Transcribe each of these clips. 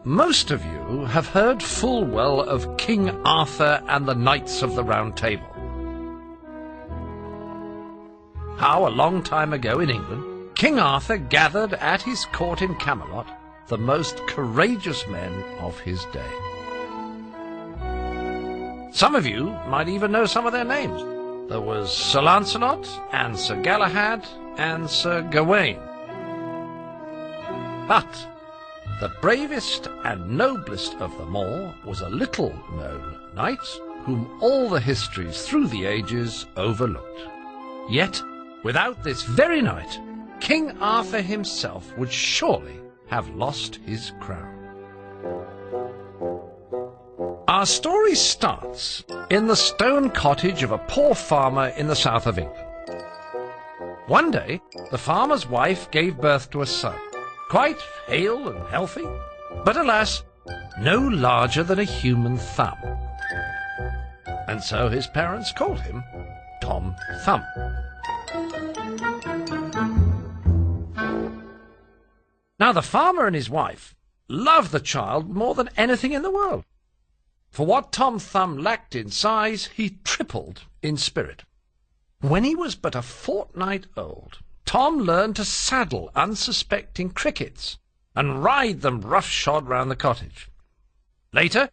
Most of you have heard full well of King Arthur and the Knights of the Round Table. How, a long time ago in England, King Arthur gathered at his court in Camelot the most courageous men of his day. Some of you might even know some of their names. There was Sir Lancelot, and Sir Galahad, and Sir Gawain. But the bravest and noblest of them all was a little-known knight whom all the histories through the ages overlooked. Yet, without this very knight, King Arthur himself would surely have lost his crown. Our story starts in the stone cottage of a poor farmer in the south of England. One day, the farmer's wife gave birth to a son, quite hale and healthy, but alas, no larger than a human thumb. And so his parents called him Tom Thumb. Now the farmer and his wife loved the child more than anything in the world. For what Tom Thumb lacked in size, he tripled in spirit. When he was but a fortnight old, Tom learned to saddle unsuspecting crickets and ride them roughshod round the cottage. Later,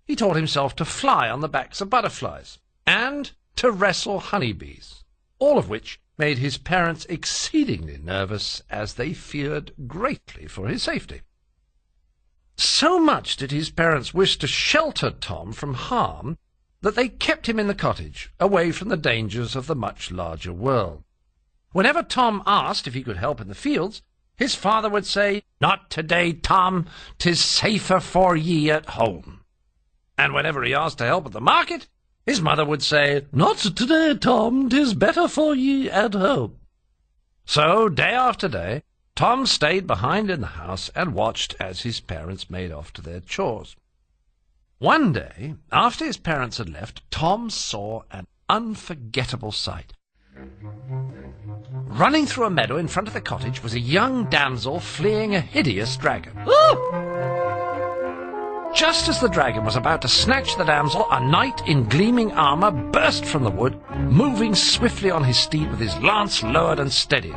he taught himself to fly on the backs of butterflies and to wrestle honeybees, all of which made his parents exceedingly nervous, as they feared greatly for his safety. So much did his parents wish to shelter Tom from harm that they kept him in the cottage, away from the dangers of the much larger world. Whenever Tom asked if he could help in the fields, his father would say, "Not today, Tom, 'tis safer for ye at home." And whenever he asked to help at the market, his mother would say, "Not today, Tom, 'tis better for ye at home." So, day after day, Tom stayed behind in the house and watched as his parents made off to their chores. One day, after his parents had left, Tom saw an unforgettable sight. Running through a meadow in front of the cottage was a young damsel fleeing a hideous dragon. Just as the dragon was about to snatch the damsel, a knight in gleaming armour burst from the wood, moving swiftly on his steed with his lance lowered and steadied.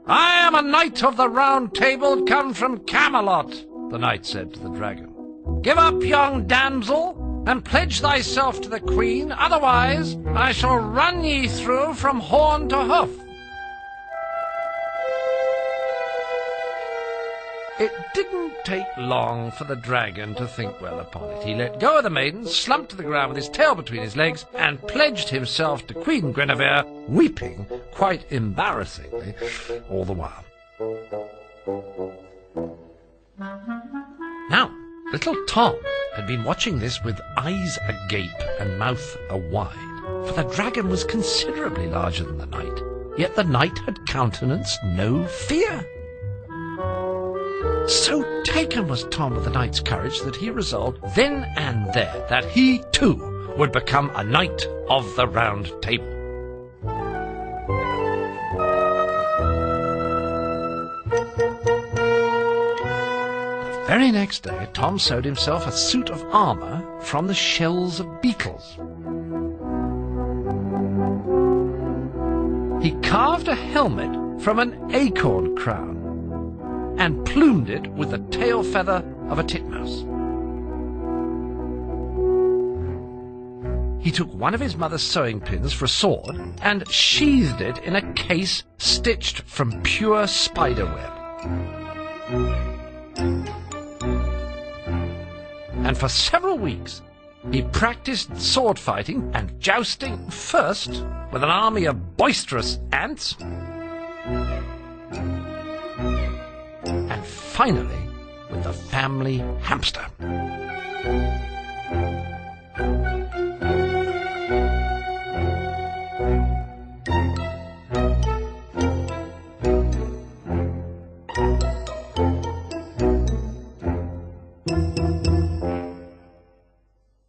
"I am a knight of the Round Table, come from Camelot," the knight said to the dragon. "Give up, young damsel, and pledge thyself to the queen, otherwise I shall run ye through from horn to hoof." It didn't take long for the dragon to think well upon it. He let go of the maiden, slumped to the ground with his tail between his legs, and pledged himself to Queen Guinevere, weeping quite embarrassingly all the while. Now, little Tom had been watching this with eyes agape and mouth awide, for the dragon was considerably larger than the knight, yet the knight had countenanced no fear. So taken was Tom with the knight's courage that he resolved then and there that he too would become a knight of the Round Table. The very next day, Tom sewed himself a suit of armour from the shells of beetles. He carved a helmet from an acorn crown and plumed it with the tail feather of a titmouse. He took one of his mother's sewing pins for a sword and sheathed it in a case stitched from pure spider web. and for several weeks he practiced sword fighting and jousting, first with an army of boisterous ants, and finally with the family hamster.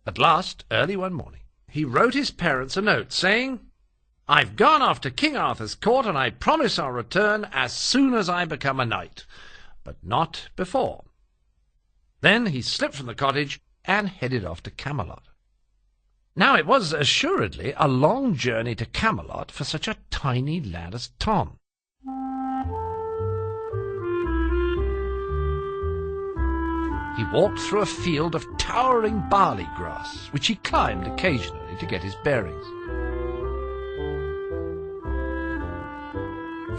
At last, early one morning, he wrote his parents a note saying, "I've gone off to King Arthur's court, and I promise I'll return as soon as I become a knight, but not before." Then he slipped from the cottage and headed off to Camelot. Now it was assuredly a long journey to Camelot for such a tiny lad as Tom. He walked through a field of towering barley grass, which he climbed occasionally to get his bearings.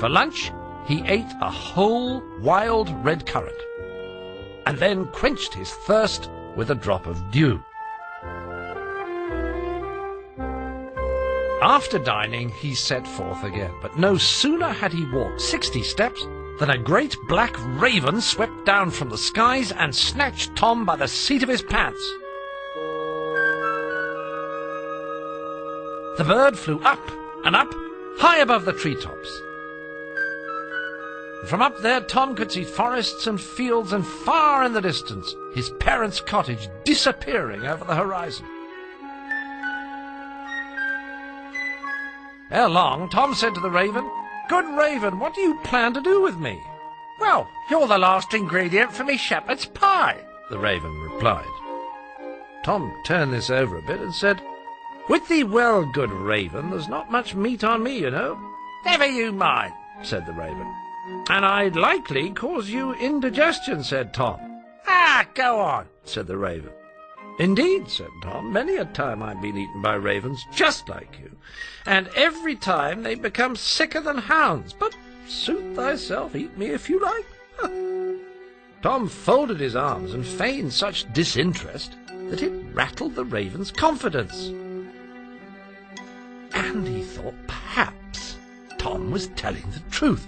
For lunch, he ate a whole wild red currant, and then quenched his thirst with a drop of dew. After dining, he set forth again, but no sooner had he walked 60 steps than a great black raven swept down from the skies and snatched Tom by the seat of his pants. The bird flew up and up, high above the treetops. From up there Tom could see forests and fields, and far in the distance his parents' cottage disappearing over the horizon. Ere long, Tom said to the raven, "Good raven, what do you plan to do with me?" "Well, you're the last ingredient for me shepherd's pie," the raven replied. Tom turned this over a bit and said, "With thee well, good raven, there's not much meat on me, you know." "Never you mind," said the raven. "And I'd likely cause you indigestion," said Tom. "Ah, go on," said the raven. "Indeed," said Tom, "many a time I've been eaten by ravens just like you, and every time they become sicker than hounds. But suit thyself, eat me if you like." Tom folded his arms and feigned such disinterest that it rattled the raven's confidence. And he thought perhaps Tom was telling the truth.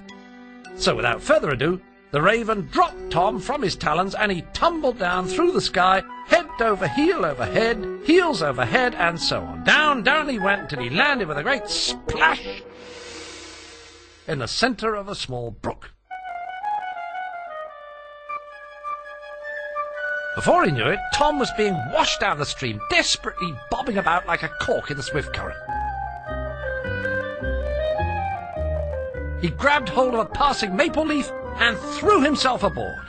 So without further ado, the raven dropped Tom from his talons, and he tumbled down through the sky, head over head, heels over head, and so on. Down, down he went until he landed with a great splash in the centre of a small brook. Before he knew it, Tom was being washed down the stream, desperately bobbing about like a cork in the swift current. He grabbed hold of a passing maple leaf and threw himself aboard.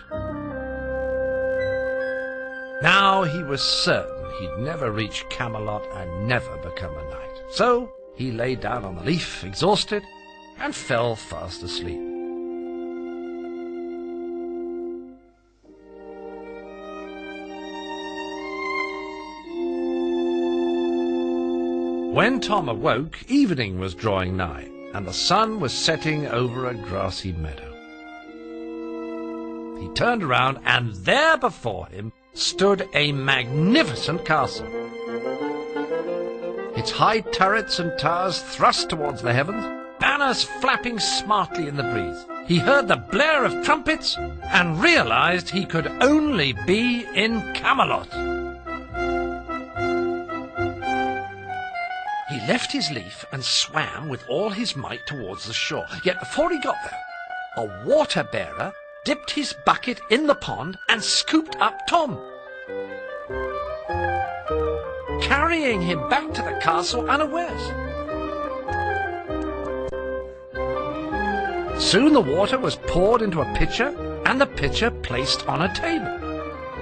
Now he was certain he'd never reach Camelot and never become a knight. So he lay down on the leaf, exhausted, and fell fast asleep. When Tom awoke, evening was drawing nigh, and the sun was setting over a grassy meadow. He turned around, and there before him stood a magnificent castle. Its high turrets and towers thrust towards the heavens, banners flapping smartly in the breeze. He heard the blare of trumpets and realized he could only be in Camelot. He left his leaf and swam with all his might towards the shore. Yet before he got there, a water-bearer dipped his bucket in the pond and scooped up Tom, carrying him back to the castle unawares. Soon the water was poured into a pitcher, and the pitcher placed on a table.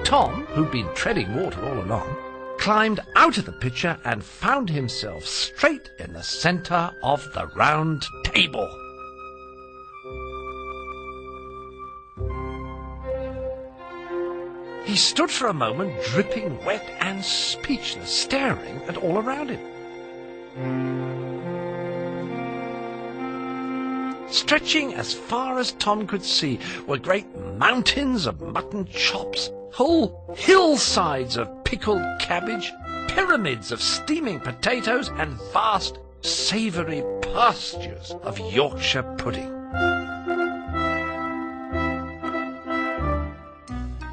Tom, who'd been treading water all along, climbed out of the pitcher and found himself straight in the centre of the round table. He stood for a moment, dripping wet and speechless, staring at all around him. Stretching as far as Tom could see were great mountains of mutton chops, whole hillsides of pickled cabbage, pyramids of steaming potatoes, and vast, savoury pastures of Yorkshire pudding.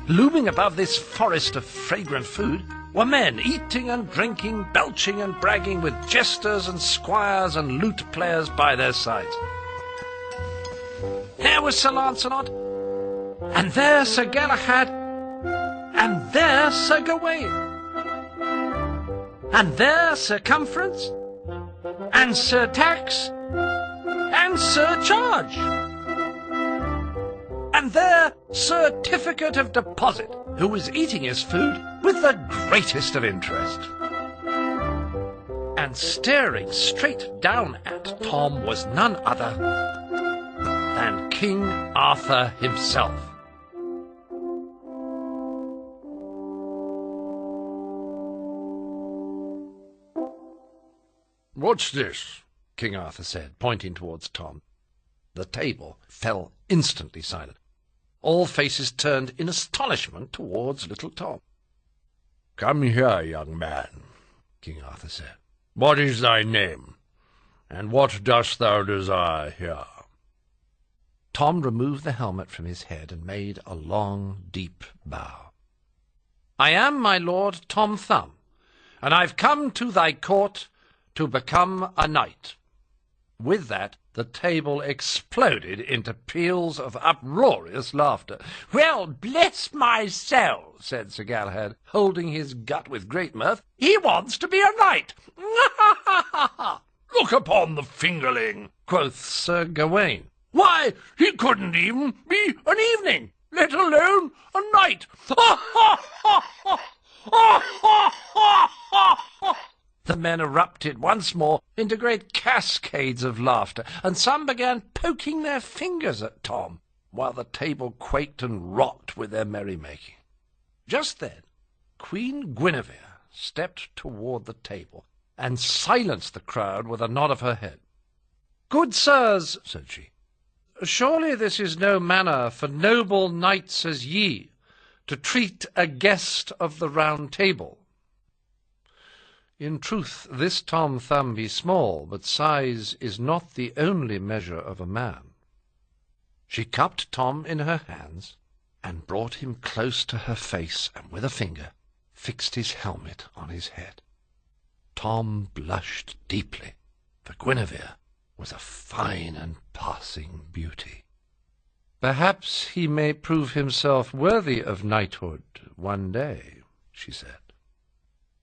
Looming above this forest of fragrant food were men eating and drinking, belching and bragging, with jesters and squires and lute players by their sides. There was Sir Lancelot, and there Sir Galahad, and there Sir Gawain, and there Sir Cumference, and Sir Tax, and Sir Charge, and there Certificate of Deposit, who was eating his food with the greatest of interest. And staring straight down at Tom was none other than King Arthur himself. "What's this?" King Arthur said, pointing towards Tom. The table fell instantly silent. All faces turned in astonishment towards little Tom. "Come here, young man," King Arthur said. "What is thy name, and what dost thou desire here?" Tom removed the helmet from his head and made a long, deep bow. "I am, my lord, Tom Thumb, and I've come to thy court to become a knight." With that, the table exploded into peals of uproarious laughter. "Well, bless my soul," said Sir Galahad, holding his gut with great mirth, "he wants to be a knight!" "Look upon the fingerling," quoth Sir Gawain. "Why, he couldn't even be an evening, let alone a knight!" The men erupted once more into great cascades of laughter, and some began poking their fingers at Tom, while the table quaked and rocked with their merrymaking. Just then Queen Guinevere stepped toward the table and silenced the crowd with a nod of her head. "Good sirs," said she, "surely this is no manner for noble knights as ye to treat a guest of the Round Table. In truth, this Tom Thumb be small, but size is not the only measure of a man." She cupped Tom in her hands and brought him close to her face, and with a finger fixed his helmet on his head. Tom blushed deeply, for Guinevere was a fine and passing beauty. "Perhaps he may prove himself worthy of knighthood one day," she said.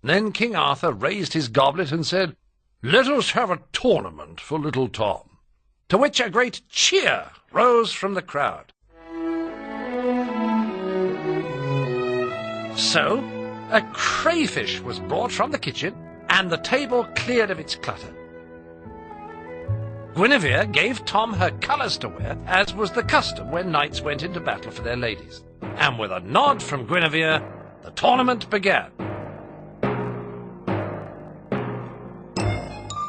Then King Arthur raised his goblet and said, "Let us have a tournament for little Tom," to which a great cheer rose from the crowd. So a crayfish was brought from the kitchen, and the table cleared of its clutter. Guinevere gave Tom her colours to wear, as was the custom when knights went into battle for their ladies. And with a nod from Guinevere, the tournament began.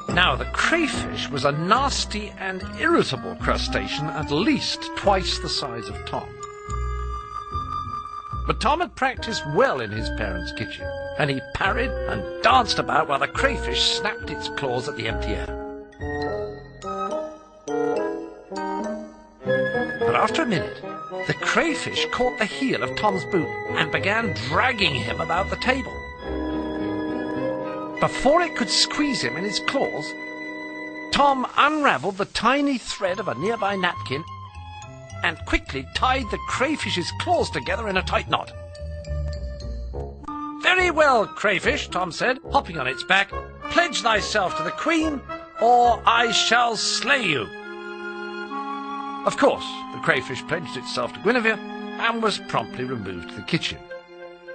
Now, the crayfish was a nasty and irritable crustacean, at least twice the size of Tom. But Tom had practised well in his parents' kitchen, and he parried and danced about while the crayfish snapped its claws at the empty air. But after a minute, the crayfish caught the heel of Tom's boot and began dragging him about the table. Before it could squeeze him in its claws, Tom unravelled the tiny thread of a nearby napkin and quickly tied the crayfish's claws together in a tight knot. "Very well, crayfish," Tom said, hopping on its back. "Pledge thyself to the Queen, or I shall slay you." Of course, the crayfish pledged itself to Guinevere and was promptly removed to the kitchen.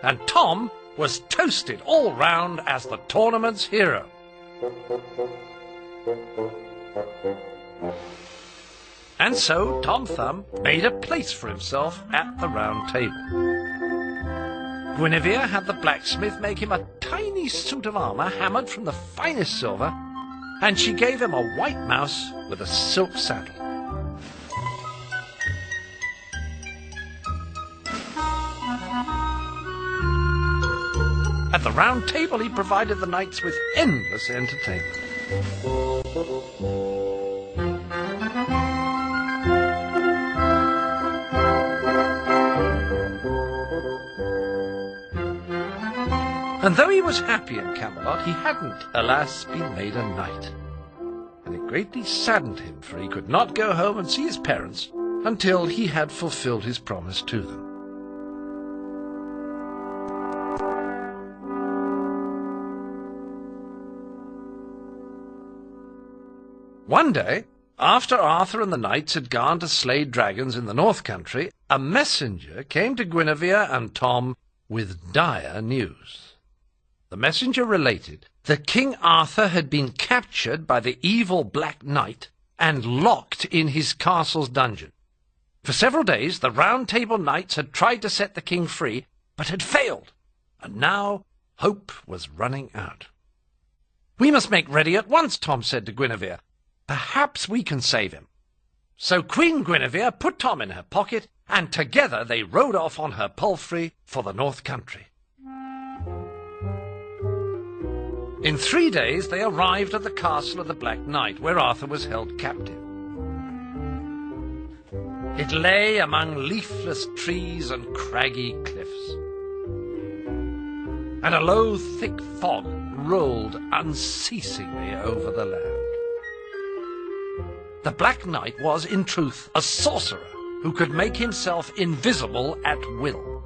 And Tom was toasted all round as the tournament's hero. And so Tom Thumb made a place for himself at the Round Table. Guinevere had the blacksmith make him a tiny suit of armour hammered from the finest silver, and she gave him a white mouse with a silk saddle. At the Round Table he provided the knights with endless entertainment. And though he was happy in Camelot, he hadn't, alas, been made a knight. And it greatly saddened him, for he could not go home and see his parents until he had fulfilled his promise to them. One day, after Arthur and the knights had gone to slay dragons in the North Country, a messenger came to Guinevere and Tom with dire news. The messenger related that King Arthur had been captured by the evil Black Knight and locked in his castle's dungeon. For several days the Round Table knights had tried to set the king free, but had failed, and now hope was running out. "We must make ready at once," Tom said to Guinevere. "Perhaps we can save him." So Queen Guinevere put Tom in her pocket, and together they rode off on her palfrey for the North Country. In 3 days they arrived at the castle of the Black Knight, where Arthur was held captive. It lay among leafless trees and craggy cliffs, and a low, thick fog rolled unceasingly over the land. The Black Knight was, in truth, a sorcerer who could make himself invisible at will.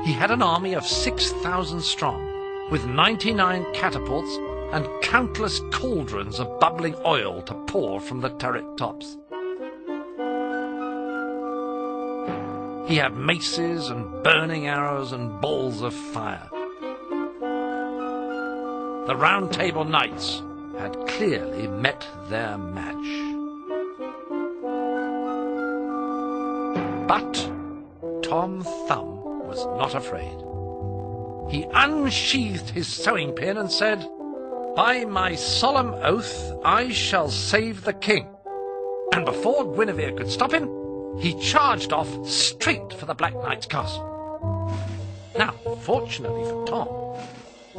He had an army of 6,000 strong, with 99 catapults and countless cauldrons of bubbling oil to pour from the turret tops. He had maces and burning arrows and balls of fire. The Round Table knights had clearly met their match. But Tom Thumb was not afraid. He unsheathed his sewing pin and said, "By my solemn oath, I shall save the king." And before Guinevere could stop him, he charged off straight for the Black Knight's castle. Now, fortunately for Tom,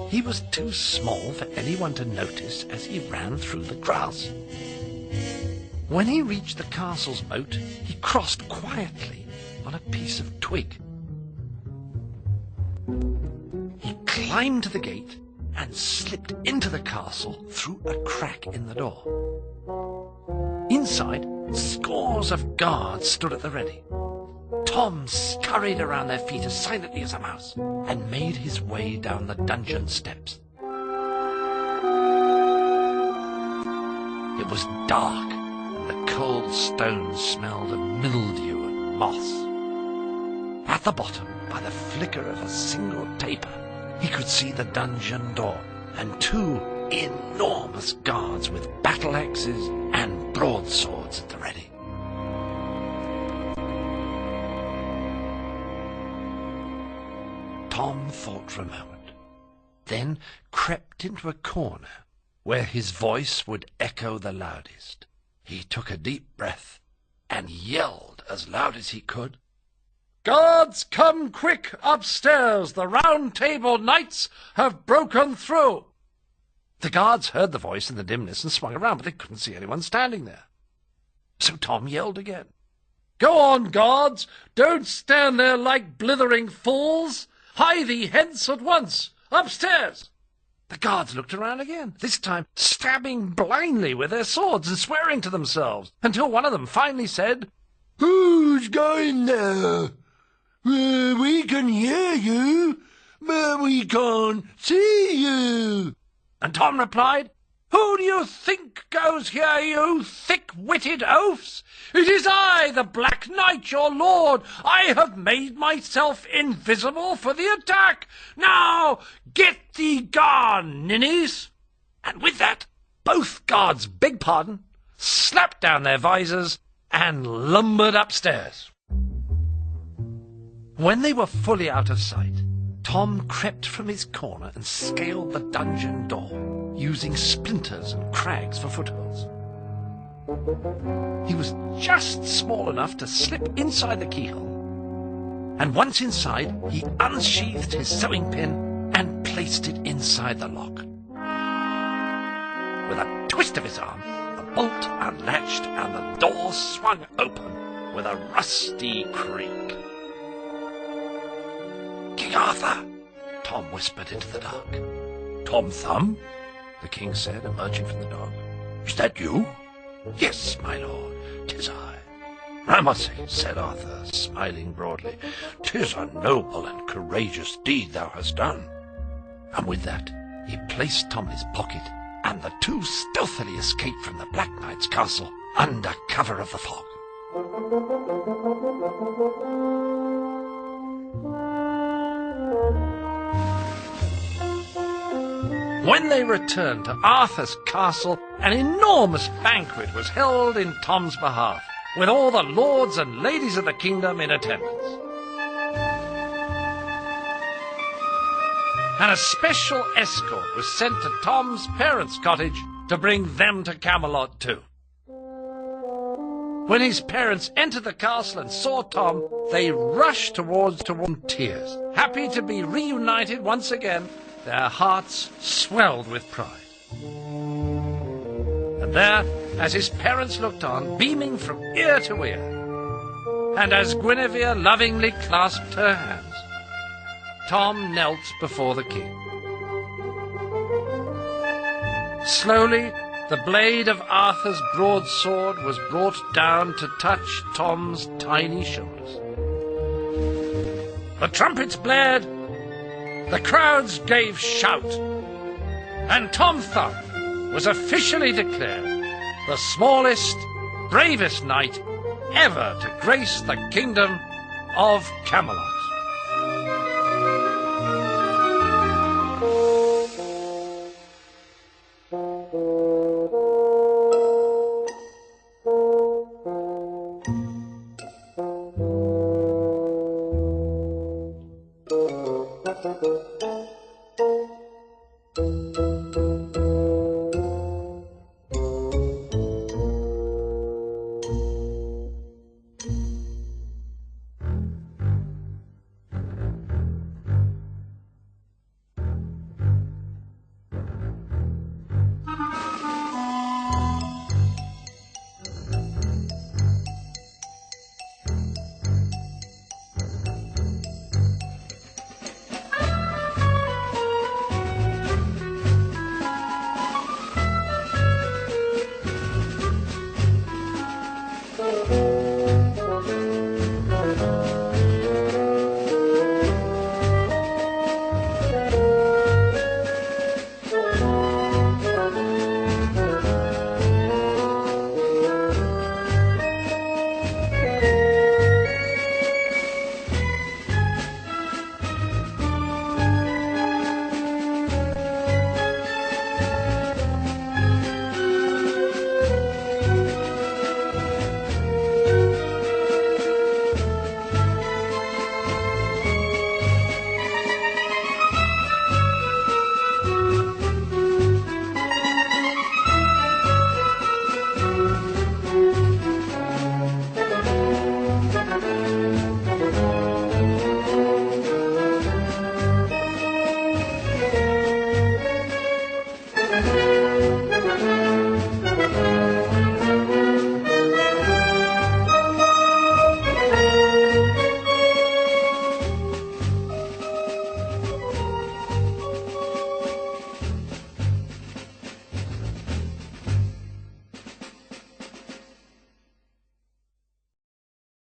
he was too small for anyone to notice as he ran through the grass. When he reached the castle's moat, he crossed quietly on a piece of twig. He climbed to the gate and slipped into the castle through a crack in the door. Inside, scores of guards stood at the ready. Tom scurried around their feet as silently as a mouse and made his way down the dungeon steps. It was dark, and the cold stones smelled of mildew and moss. At the bottom, by the flicker of a single taper, he could see the dungeon door and 2 enormous guards with battle axes and broadswords at the ready. Tom thought for a moment, then crept into a corner where his voice would echo the loudest. He took a deep breath and yelled as loud as he could, "Guards, come quick upstairs! The Round Table knights have broken through!" The guards heard the voice in the dimness and swung around, but they couldn't see anyone standing there. So Tom yelled again, "Go on, guards! Don't stand there like blithering fools! Hie thee hence at once! Upstairs!" The guards looked around again, this time stabbing blindly with their swords and swearing to themselves, until one of them finally said, "Who's going there? We can hear you, but we can't see you." And Tom replied, "Who do you think goes here, you thick-witted oafs? It is I, the Black Knight, your lord. I have made myself invisible for the attack. Now, get thee gone, ninnies." And with that, both guards begged pardon, slapped down their visors, and lumbered upstairs. When they were fully out of sight, Tom crept from his corner and scaled the dungeon door, using splinters and crags for footholds. He was just small enough to slip inside the keyhole, and once inside, he unsheathed his sewing pin and placed it inside the lock. With a twist of his arm, the bolt unlatched and the door swung open with a rusty creak. "King Arthur!" Tom whispered into the dark. "Tom Thumb?" the king said, emerging from the dark. "Is that you?" "Yes, my lord, 'tis I." "I must say," said Arthur, smiling broadly, "'tis a noble and courageous deed thou hast done." And with that he placed Tom in his pocket, and the two stealthily escaped from the Black Knight's castle under cover of the fog. When they returned to Arthur's castle, an enormous banquet was held in Tom's behalf, with all the lords and ladies of the kingdom in attendance. And a special escort was sent to Tom's parents' cottage to bring them to Camelot too. When his parents entered the castle and saw Tom, they rushed towards in tears, happy to be reunited once again. Their hearts swelled with pride. And there, as his parents looked on, beaming from ear to ear, and as Guinevere lovingly clasped her hands, Tom knelt before the king. Slowly, the blade of Arthur's broadsword was brought down to touch Tom's tiny shoulders. The trumpets blared, the crowds gave shout, and Tom Thumb was officially declared the smallest, bravest knight ever to grace the kingdom of Camelot.